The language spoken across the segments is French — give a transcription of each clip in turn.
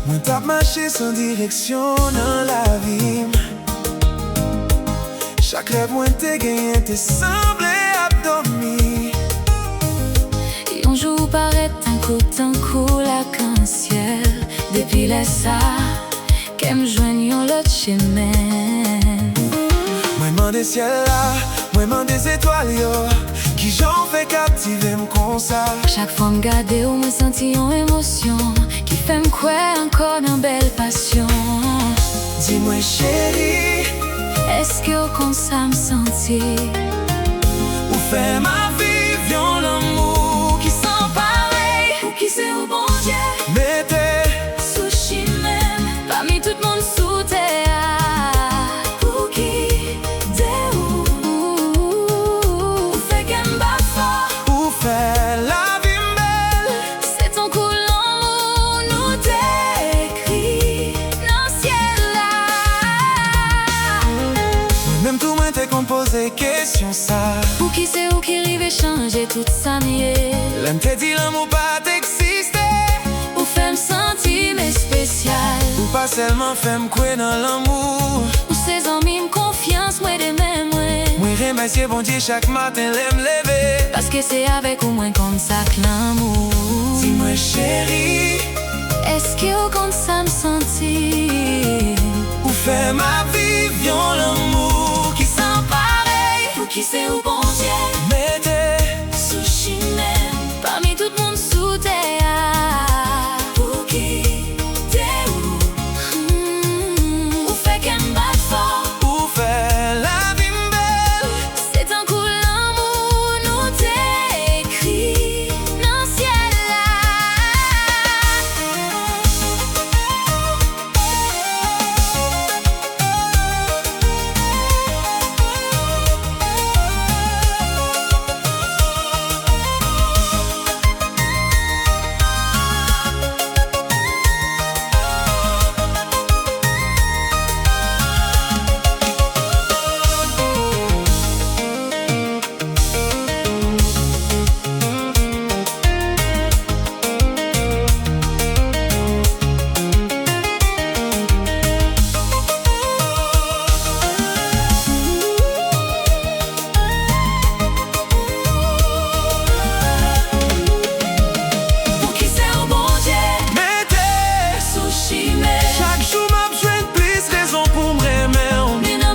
Mwen tap mache sans direksyon nan la vi. Chak rêve mwen te genyen te semble ap dormi. Yon jou paret tan kou l'arc-en-ciel. Depi lè sa, kem jwen yon lot chemen. Mwen mande ciel la, mwen mande étoile yo, ki jan fè captive m kon sa. Chak fwa m gade ou mwen senti yon emosyon, ki fè m kwe ankon nan bel pasyon. Di mwen chéri, eske ou kon sa m senti? ou fè ma viv yon l'amour ki san parey. Ou ki se ou bon Dieu, Mette sou chimem, parmi tout moun sou terre. Ou ki de ou fè kem bat fort, ou fè la vi mbel. c'est ton kou l'amour nou te ekri nan ciel la. Mèm tou mwen te kompose kesyon sa. Ou ki se ou ki rive chanje tout sa miye. Lèm te di l'amour pa t'eksiste, Ou fèm senti me spesyal. ou pa selman fèm kwe nan l'amour. Ou se zanmi m konfians mwen de men mwen. Mwen remerciye bon Dieu chak matin lèm leve. Paske se avek ou mwen kont sak l'amour. Di mwen chéri, Eske ou kont sa m senti? ou fè ma viv yon l'amour ki san parey. Ou ki se ou bon Dieu, Mette sou chimem, parmi tout moun sou terre. Ou ki de ou fè kem bat fort, ou fè la vi mbel. c'est un kou l'amour nou te ekri nan ciel la. Ou ki se ou bon Dieu, Mette sou chimem, chak jou m'ap jwen plis rezon pou m'reme.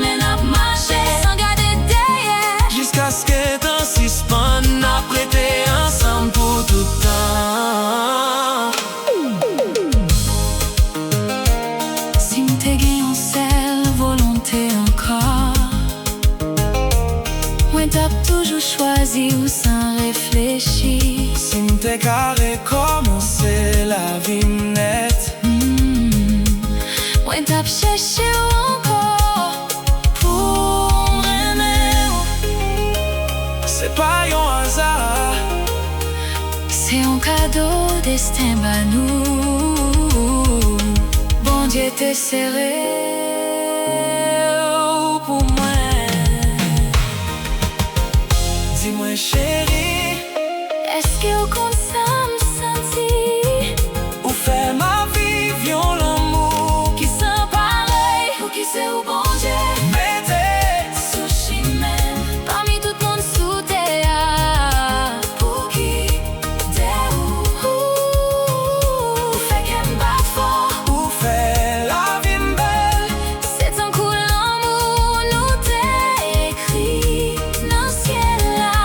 men ap mache, san gade derrière. Jiska skè tan sispan, ap prete ansam pou toutan. Si m te gen yon sel volonté ankor, mwen tap toujou chwazi ou san reflechi. Si m'te kare komanse la vi net, Mwen tap chèche ou ankor pou reme ou. se pa yon hazard. Se yon kado destin ba nou. Bon Dieu te serre ou pou mwen. Di mwen chéri, Eske ou kon sa m senti? ou fè ma viv yon l'amour Ki san parey, ou ki se ou bon Dieu, mette sou chimem, parmi tout moun sou terre. Pou ki de ou fè kem bat fort, ou fè la vi mbel. c'est un kou l'amour nou te ekri nan ciel la.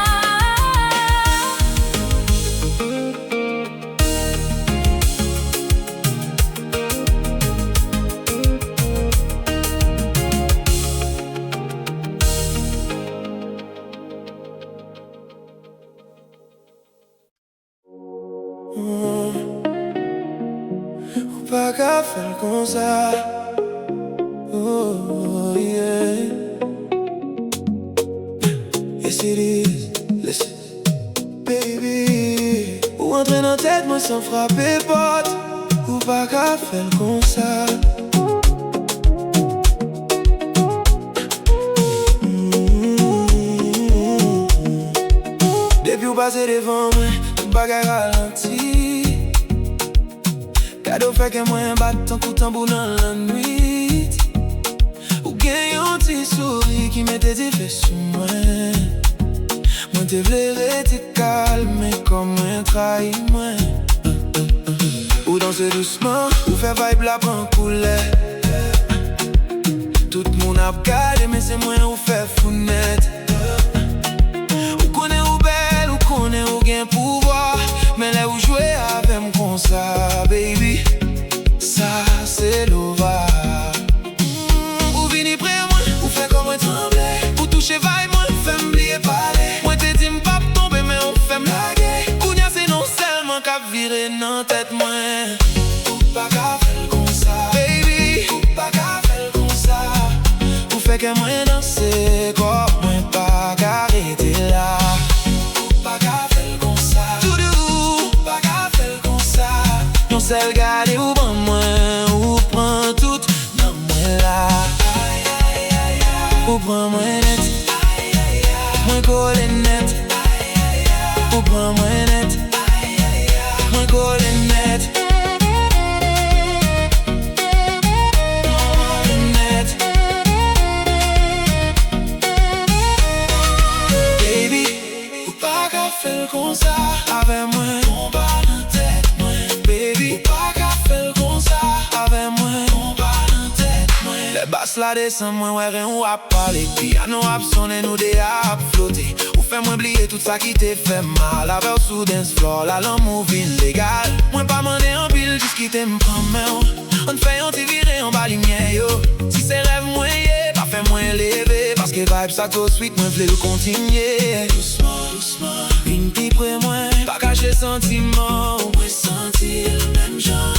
Ou pa ka fèl kon sa. Oh, yeah. Yes it is, listen. Baby, ou entrer dans tête moi sans frapper porte, ou pas qu'à faire comme ça. Depuis ou passer devant moi, tout bagay ralenti. Cadeau fait que moi bat ton coup tambour dans la nuit. Ou gen yon ti souri qui mette des faits sous moi. Moi te vle rete calme comme un trahi moi. Ou danse doucement, ou fait vibe la ban couleur. Tout moun ap gade mais c'est moi ou fait founette. Ou connaît ou belle, ou connaît ou gen pouvoir. Mais là où jouer avec moi comme ça, baby, ça c'est l'ova. Ou vini près moi, ou fait comme un tremblé. Ou toucher vibe moi, fait m'blier parler. Moi te dis m'pap tomber mais on fait m'laguer. Kounya c'est non seulement qu'à virer dans tête moi. Ou pas qu'à faire comme ça, baby. Ou pas qu'à faire comme ça. Ou fait que moi danser comme moi pas qu'à arrêter là. Ou pas qu'à faire comme ça. Seul garder ou ban moi, ou prend tout dans moi là. Ou prend moi net, moi coller net. Ou prend moi net, moi coller net. Net. Baby, ou pas qu'à faire comme ça avec moi. Basse la descend, moi ouais rien ou à parler. Piano ap sonne, nous des ap flotter. Ou fait moi oublier tout ça qui t'est fait mal. Avec sous dance floor, la langue moving légal. Moi pas mandé en pile, juste qui t'aime prend main. On fait un petit viré en bas lumière yo. Si c'est rêve moi yé, pas fait moins lever. Parce que vibe ça go sweet, moi v'lais le continuer. Doucement, doucement, une petite près moi. Pas cacher sentiment, moi sentir le même genre.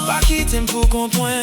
Pas quitter pour comprendre,